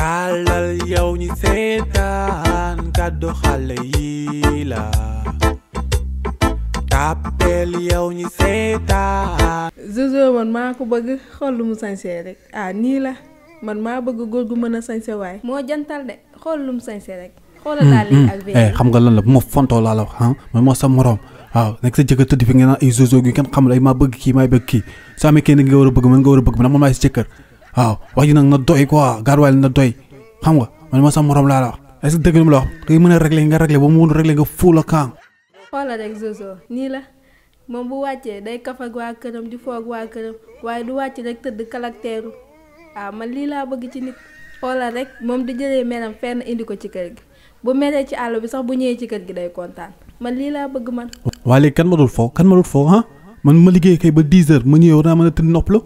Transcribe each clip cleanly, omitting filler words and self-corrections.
tàllal yow ñi seetaan kàddu xale yi la tàppeel yow ñi seetaan. Jojo man maa ko bëgg xool lu mu sañsee rek nii la man maa bëgg góor gu mën a sañse waay moo jantal de xool lu mu sañsee rek. xoolal daal lii ak verre xam nga lan la bu ma fontoo laa la wax man moo sa morom waaw nekk sa jëkkër tëdd fi nga naan ay Jojo gi kenn xamul ay maa bëgg kii maay bëgg kii soo amee kenn nga war a bëgg man nga war a bëgg man maay sa jëkkër waaw wax ji nag na doy quoi gaaruwaay na doy xam nga man moo sa morom laa la wax est-ce que dëgg lu mu la wax ngay mën a régler nga régler ba mu mën a régler nga fuul a kaang. xoolal rek Jojo nii la moom bu wàccee day kaf ak waa këram di foog waa këram waaye du wàcc rek tëdd kalakteeru man lii laa bëgg ci nit xoolal rek moom di jëlee meram fenn indi ko ci kër gi bu meree ci àll bi sax bu ñëwee ci kër gi day kontaan man lii laa bëgg man. waaye léegi kan ma dul foo man ma liggéey kay ba 10 heures ma ñëw naa mën a tëdd noppalu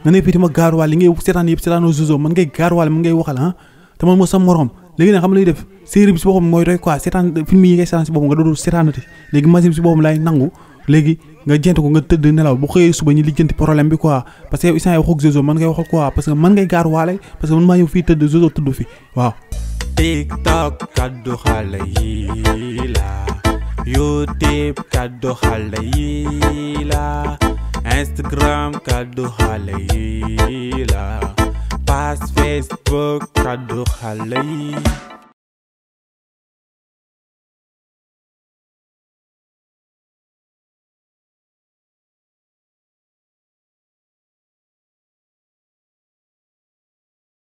nga ne fii ma gaaruwaale li ngay seetaan yëpp seetaanoo Jojo man ngay gaaruwaale man ngay waxal te man moo sa morom léegi nag xam nga lay def série bi si boppam mooy doy quoi seetaan film yi ngay seetaan si boppam nga doon seetaanati léegi machine bi si boppam laay nangu léegi nga jent ko nga tëdd nelaw bu xëyee suba ñu lijjanti problème bi quoi parce que yow instant wax ak Jojo man ngay waxal quoi parce que man ngay gaaruwaale parce que man maa ñëw fii tëdd Jojo tudd fi waaw. TikTok kaddu xale yi la YouTube kaddu xale yi la Instagram kaddu xale yi la page Facebook kaddu xale yi